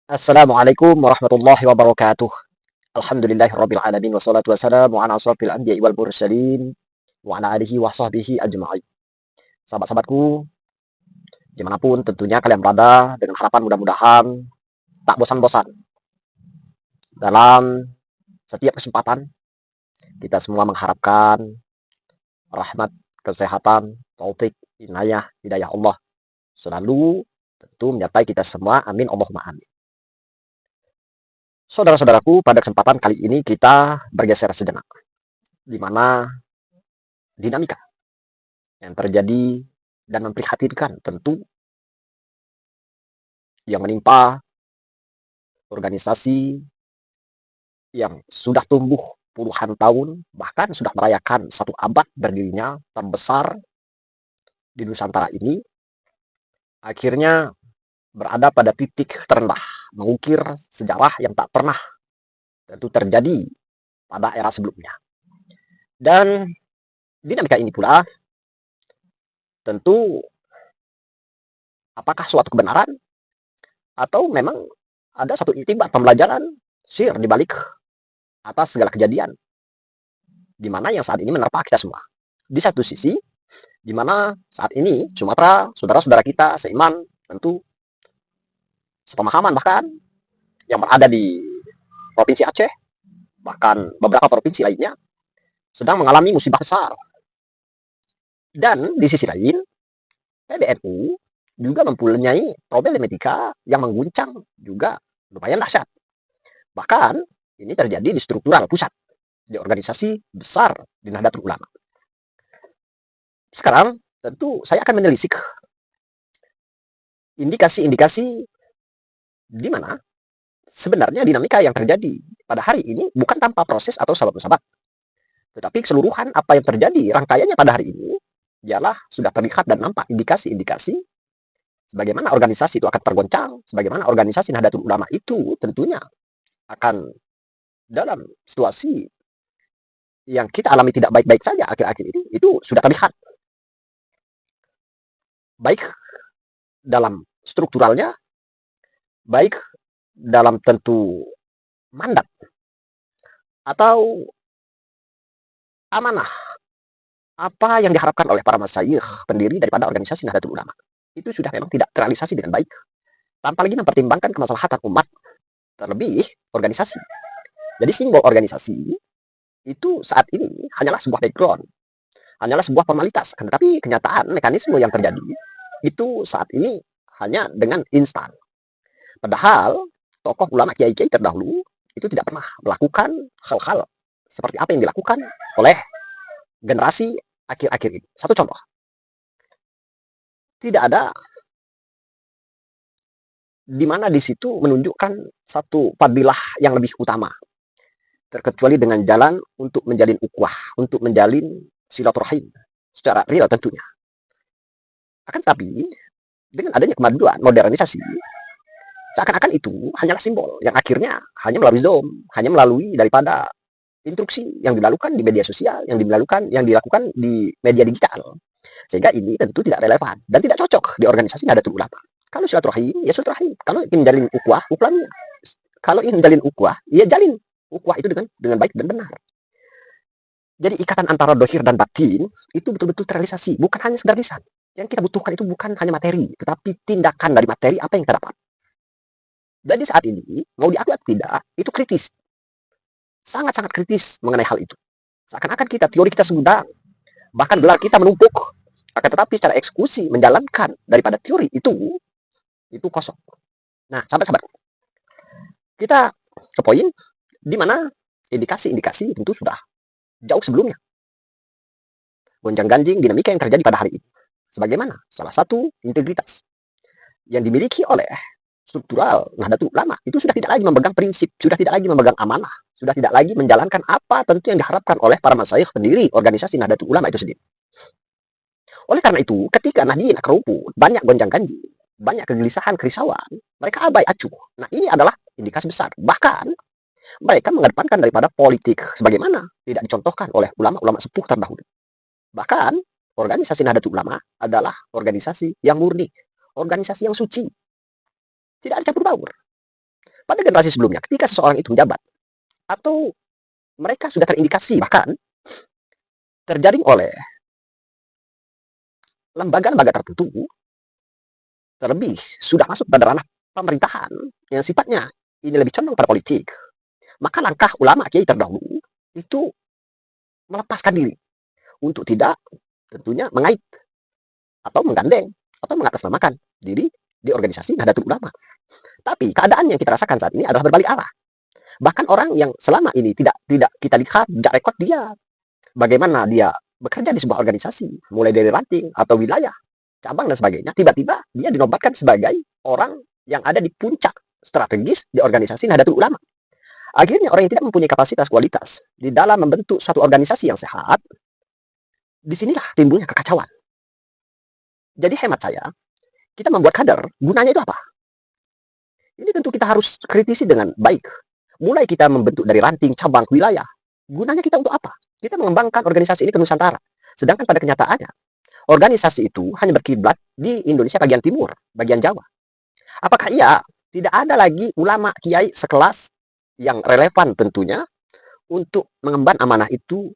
Assalamualaikum warahmatullahi wabarakatuh. Alhamdulillahirabbil alamin wassalatu wassalamu ala asrofil anbiya'i wal mursalin wa ala alihi wa sahbihi ajma'in. Sahabat-sahabatku, dimanapun tentunya kalian berada, dengan harapan mudah-mudahan tak bosan-bosan dalam setiap kesempatan kita semua mengharapkan rahmat, kesehatan, taufik, inayah, hidayah Allah selalu tentu menyertai kita semua. Amin Allahumma amin. Saudara-saudaraku, pada kesempatan kali ini kita bergeser sejenak, di mana dinamika yang terjadi dan memprihatinkan tentu yang menimpa organisasi yang sudah tumbuh puluhan tahun, bahkan sudah merayakan satu abad berdirinya terbesar di Nusantara ini, akhirnya berada pada titik terendah, mengukir sejarah yang tak pernah tentu terjadi pada era sebelumnya. Dan dinamika ini pula tentu apakah suatu kebenaran atau memang ada satu iktibar pembelajaran sir di balik atas segala kejadian di mana yang saat ini menerpa kita semua. Di satu sisi, di mana saat ini Sumatera, saudara-saudara kita seiman, tentu sepemahaman bahkan, yang berada di Provinsi Aceh, bahkan beberapa provinsi lainnya, sedang mengalami musibah besar. Dan di sisi lain, PBNU juga mempunyai problematika yang mengguncang juga lumayan dahsyat. Bahkan ini terjadi di struktural pusat, di organisasi besar di Nahdlatul Ulama. Sekarang tentu saya akan menelisik indikasi-indikasi di mana sebenarnya dinamika yang terjadi pada hari ini bukan tanpa proses atau sabab-musabab, tetapi keseluruhan apa yang terjadi rangkaiannya pada hari ini ialah sudah terlihat dan nampak indikasi-indikasi sebagaimana organisasi itu akan tergoncang, sebagaimana organisasi Nahdlatul Ulama itu tentunya akan dalam situasi yang kita alami tidak baik-baik saja akhir-akhir ini, itu sudah terlihat. Baik dalam strukturalnya, baik dalam tentu mandat atau amanah apa yang diharapkan oleh para masyayikh pendiri daripada organisasi Nahdlatul Ulama itu sudah memang tidak terrealisasi dengan baik, tanpa lagi mempertimbangkan kemaslahatan umat, terlebih organisasi. Jadi simbol organisasi itu saat ini hanyalah sebuah background, hanyalah sebuah formalitas, tetapi kenyataan mekanisme yang terjadi itu saat ini hanya dengan instan. Padahal tokoh ulama kiai-kiai terdahulu itu tidak pernah melakukan hal-hal seperti apa yang dilakukan oleh generasi akhir-akhir ini. Satu contoh, tidak ada di mana di situ menunjukkan satu fadilah yang lebih utama, terkecuali dengan jalan untuk menjalin ukhuwah, untuk menjalin silaturahim secara real tentunya. Akan tetapi dengan adanya kemajuan modernisasi, seakan-akan itu hanyalah simbol yang akhirnya hanya melalui Zoom, hanya melalui daripada instruksi yang dilakukan di media sosial, yang dilakukan di media digital. Sehingga ini tentu tidak relevan dan tidak cocok di organisasi Nahdlatul Ulama. Kalau silaturahim, ya silaturahim. Kalau ingin menjalin ukhuwah, ukhuwahnya. Kalau ingin menjalin ukhuwah, ya jalin ukhuwah itu dengan baik dan benar. Jadi ikatan antara dohir dan batin itu betul-betul terrealisasi, bukan hanya sekedar lisan. Yang kita butuhkan itu bukan hanya materi, tetapi tindakan dari materi apa yang terdapat. Jadi saat ini, mau diakui atau tidak, itu kritis. Sangat-sangat kritis mengenai hal itu. Seakan-akan teori kita sudah, bahkan gelar kita menumpuk, akan tetapi secara eksekusi menjalankan daripada teori itu kosong. Nah, sahabat-sahabat, kita ke poin di mana indikasi-indikasi tentu sudah jauh sebelumnya. Gonjang-ganjing dinamika yang terjadi pada hari ini. Sebagaimana salah satu integritas yang dimiliki oleh struktural Nahdlatul Ulama itu sudah tidak lagi memegang prinsip, sudah tidak lagi memegang amanah, sudah tidak lagi menjalankan apa tentu yang diharapkan oleh para masyayikh pendiri organisasi Nahdlatul Ulama itu sendiri. Oleh karena itu, ketika Nahdien kerumput, banyak gonjang-ganjing, banyak kegelisahan, kerisauan, mereka abai acuh. Nah, ini adalah indikasi besar. Bahkan mereka mengedepankan daripada politik sebagaimana tidak dicontohkan oleh ulama-ulama sepuh terdahulu. Bahkan organisasi Nahdlatul Ulama adalah organisasi yang murni, organisasi yang suci, tidak ada campur baur. Pada generasi sebelumnya, ketika seseorang itu menjabat, atau mereka sudah terindikasi bahkan terjaring oleh lembaga-lembaga tertentu, terlebih sudah masuk pada ranah pemerintahan yang sifatnya ini lebih condong pada politik, maka langkah ulama kiai terdahulu itu melepaskan diri untuk tidak tentunya mengait atau menggandeng atau mengatasnamakan diri di organisasi Nahdlatul Ulama. Tapi keadaan yang kita rasakan saat ini adalah berbalik arah. Bahkan orang yang selama ini tidak kita lihat jejak rekod dia, bagaimana dia bekerja di sebuah organisasi, mulai dari ranting atau wilayah, cabang dan sebagainya, tiba-tiba dia dinobatkan sebagai orang yang ada di puncak strategis di organisasi Nahdlatul Ulama. Akhirnya orang yang tidak mempunyai kapasitas kualitas di dalam membentuk satu organisasi yang sehat, disinilah timbulnya kekacauan. Jadi hemat saya, kita membuat kader, gunanya itu apa? Ini tentu kita harus kritisi dengan baik. Mulai kita membentuk dari ranting, cabang, wilayah. Gunanya kita untuk apa? Kita mengembangkan organisasi ini ke Nusantara. Sedangkan pada kenyataannya, organisasi itu hanya berkiblat di Indonesia bagian timur, bagian Jawa. Apakah iya tidak ada lagi ulama kiai sekelas yang relevan tentunya untuk mengemban amanah itu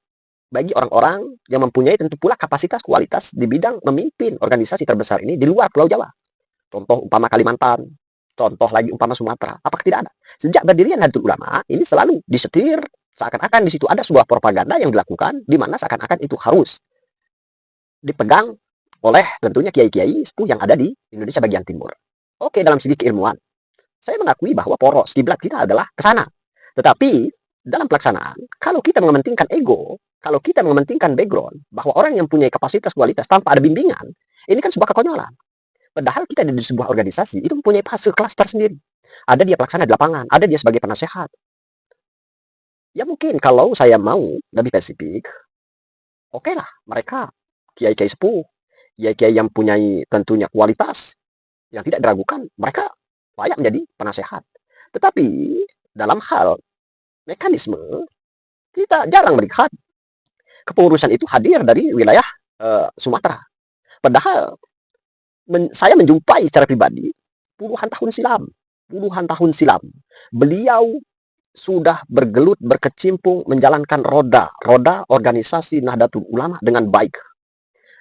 bagi orang-orang yang mempunyai tentu pula kapasitas kualitas di bidang memimpin organisasi terbesar ini di luar Pulau Jawa. Contoh umpama Kalimantan, contoh lagi umpama Sumatera. Apakah tidak ada? Sejak berdirian Nahdlatul Ulama ini selalu disetir seakan-akan di situ ada sebuah propaganda yang dilakukan di mana seakan-akan itu harus dipegang oleh tentunya kiai-kiai sepuh yang ada di Indonesia bagian timur. Oke, dalam segi keilmuan, saya mengakui bahwa poros kiblat kita adalah ke sana. Tetapi dalam pelaksanaan, kalau kita mementingkan ego, kalau kita mementingkan background, bahwa orang yang punya kapasitas kualitas tanpa ada bimbingan, ini kan sebuah kekonyolan. Padahal kita di sebuah organisasi itu mempunyai fase klaster sendiri. Ada dia pelaksana di lapangan, ada dia sebagai penasehat. Ya mungkin kalau saya mau lebih spesifik, oke lah mereka kiai-kiai sepuh, kiai-kiai yang punya tentunya kualitas, yang tidak diragukan, mereka layak menjadi penasehat. Tetapi dalam hal mekanisme, kita jarang melihat kepengurusan itu hadir dari wilayah Sumatera. Padahal saya menjumpai secara pribadi puluhan tahun silam, beliau sudah bergelut, berkecimpung, menjalankan roda organisasi Nahdlatul Ulama dengan baik.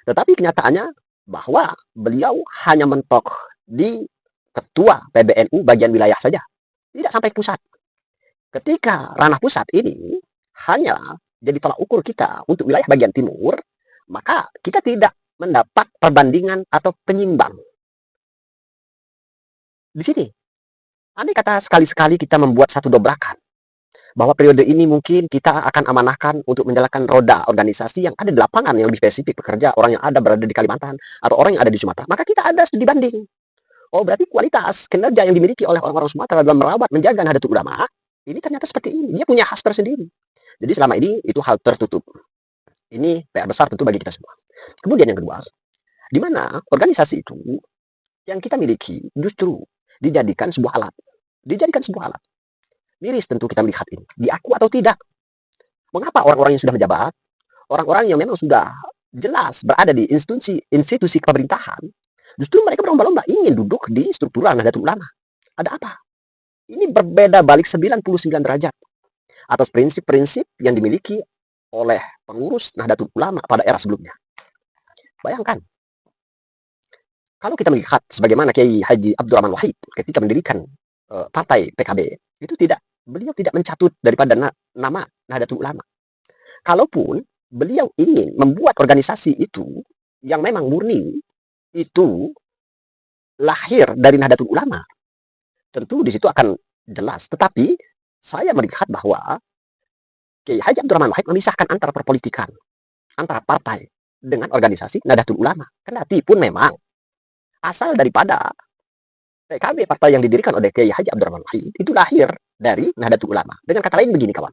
Tetapi kenyataannya bahwa beliau hanya mentok di ketua PBNU bagian wilayah saja, tidak sampai pusat. Ketika ranah pusat ini hanya jadi tolak ukur kita untuk wilayah bagian timur, maka kita tidak mendapat perbandingan atau penyimbang. Di sini, andai kata sekali-sekali kita membuat satu dobrakan, bahwa periode ini mungkin kita akan amanahkan untuk menjalankan roda organisasi yang ada di lapangan yang lebih spesifik pekerja, orang yang ada berada di Kalimantan, atau orang yang ada di Sumatera, maka kita ada studi banding. Oh, berarti kualitas kinerja yang dimiliki oleh orang-orang Sumatera dalam merawat, menjaga Nahdlatul Ulama, ini ternyata seperti ini. Dia punya khas tersendiri. Jadi selama ini itu hal tertutup. Ini PR besar tentu bagi kita semua. Kemudian yang kedua, di mana organisasi itu yang kita miliki justru dijadikan sebuah alat. Dijadikan sebuah alat. Miris tentu kita melihat ini. Diaku atau tidak. Mengapa orang-orang yang sudah menjabat, orang-orang yang memang sudah jelas berada di institusi pemerintahan, justru mereka berlomba-lomba ingin duduk di struktural Nahdlatul Ulama. Ada apa? Ini berbeda balik 99 derajat atas prinsip-prinsip yang dimiliki oleh pengurus Nahdlatul Ulama pada era sebelumnya. Bayangkan, kalau kita melihat sebagaimana Kiai Haji Abdurrahman Wahid ketika mendirikan partai PKB, itu beliau tidak mencatut daripada nama Nahdlatul Ulama. Kalaupun beliau ingin membuat organisasi itu yang memang murni itu lahir dari Nahdlatul Ulama, tentu di situ akan jelas. Tetapi saya melihat bahwa Kiai Haji Abdurrahman Wahid memisahkan antara perpolitikan, antara partai dengan organisasi Nahdlatul Ulama. Kendati pun memang asal daripada PKB, partai yang didirikan oleh Kiai Haji Abdurrahman Wahid, itu lahir dari Nahdlatul Ulama. Dengan kata lain begini kawan,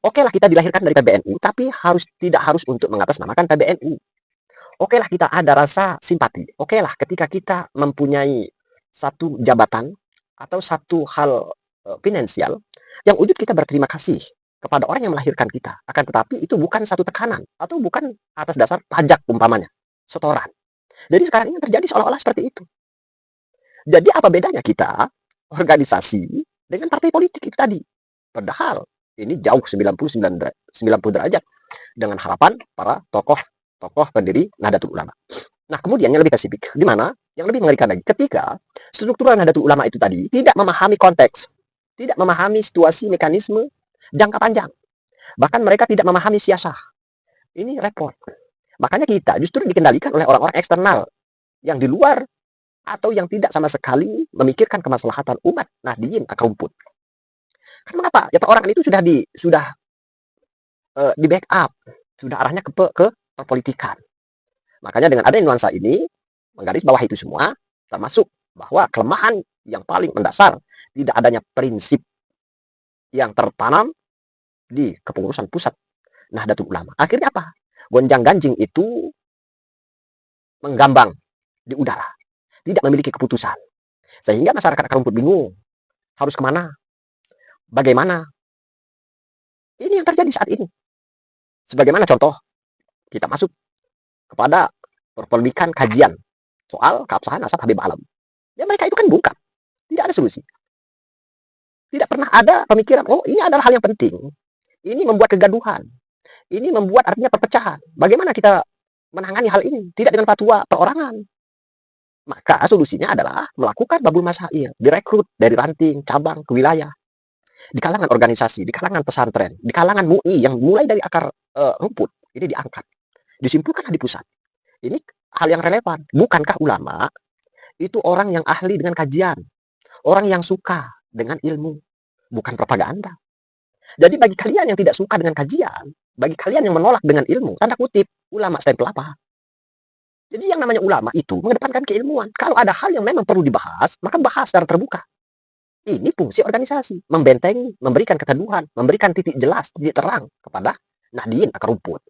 oke lah kita dilahirkan dari PBNU, tapi tidak harus untuk mengatasnamakan PBNU. Oke lah kita ada rasa simpati. Oke lah ketika kita mempunyai satu jabatan atau satu hal finansial, yang wujud kita berterima kasih kepada orang yang melahirkan kita. Akan tetapi itu bukan satu tekanan atau bukan atas dasar pajak umpamanya, setoran. Jadi sekarang ini terjadi seolah-olah seperti itu. Jadi apa bedanya kita organisasi dengan partai politik itu tadi. Padahal ini jauh 90 derajat dengan harapan para tokoh pendiri Nahdlatul Ulama. Nah, kemudian yang lebih spesifik, di mana yang lebih mengerikan lagi, ketika struktural Nahdlatul Ulama itu tadi tidak memahami konteks, tidak memahami situasi mekanisme jangka panjang, bahkan mereka tidak memahami siasah. Ini repot. Makanya kita justru dikendalikan oleh orang-orang eksternal yang di luar atau yang tidak sama sekali memikirkan kemaslahatan umat Nahdliyin akar rumput. Kan mengapa? Ya perorangan itu sudah di backup, sudah arahnya ke perpolitikan. Makanya dengan adanya nuansa ini, menggaris bawah itu semua, termasuk bahwa kelemahan yang paling mendasar, tidak adanya prinsip yang tertanam di kepengurusan pusat Nahdlatul Ulama. Akhirnya apa? Gonjang-ganjing itu menggambang di udara, tidak memiliki keputusan. Sehingga masyarakat akar rumput bingung, harus kemana, bagaimana. Ini yang terjadi saat ini. Sebagaimana contoh, kita masuk kepada perpolitikan kajian soal keabsahan Asad Habib Alam. Ya mereka itu kan bungkam, tidak ada solusi. Tidak pernah ada pemikiran, oh ini adalah hal yang penting. Ini membuat kegaduhan. Ini membuat artinya perpecahan. Bagaimana kita menangani hal ini? Tidak dengan fatwa perorangan. Maka solusinya adalah melakukan babul masail, direkrut dari ranting, cabang, ke wilayah. Di kalangan organisasi, di kalangan pesantren, di kalangan MUI yang mulai dari akar rumput, ini diangkat. Disimpulkan di pusat. Ini hal yang relevan. Bukankah ulama itu orang yang ahli dengan kajian, orang yang suka dengan ilmu, bukan propaganda. Jadi bagi kalian yang tidak suka dengan kajian, bagi kalian yang menolak dengan ilmu, tanda kutip, ulama stempel apa? Jadi yang namanya ulama itu mengedepankan keilmuan. Kalau ada hal yang memang perlu dibahas, maka bahas secara terbuka. Ini fungsi organisasi, membentengi, memberikan keteduhan, memberikan titik jelas, titik terang kepada Nahdliyin akar rumput.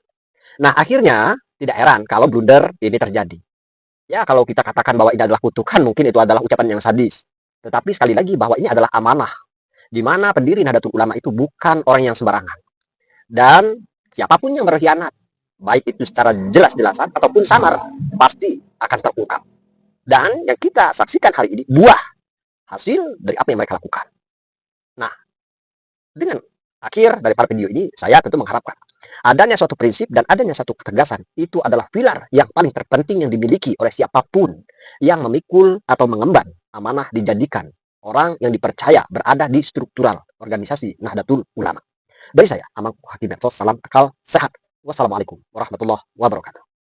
Nah, akhirnya tidak heran kalau blunder ini terjadi. Ya, kalau kita katakan bahwa ini adalah kutukan, mungkin itu adalah ucapan yang sadis. Tetapi sekali lagi bahwa ini adalah amanah, di mana pendiri Nahdlatul Ulama itu bukan orang yang sembarangan. Dan siapapun yang berkhianat, baik itu secara jelas-jelasan ataupun samar, pasti akan terungkap. Dan yang kita saksikan hari ini, buah hasil dari apa yang mereka lakukan. Nah, dengan akhir daripada video ini, saya tentu mengharapkan adanya suatu prinsip dan adanya satu ketegasan. Itu adalah pilar yang paling terpenting yang dimiliki oleh siapapun yang memikul atau mengemban amanah dijadikan orang yang dipercaya berada di struktural organisasi Nahdlatul Ulama. Dari saya, Amang Hakim Medsos, salam akal sehat. Wassalamualaikum warahmatullahi wabarakatuh.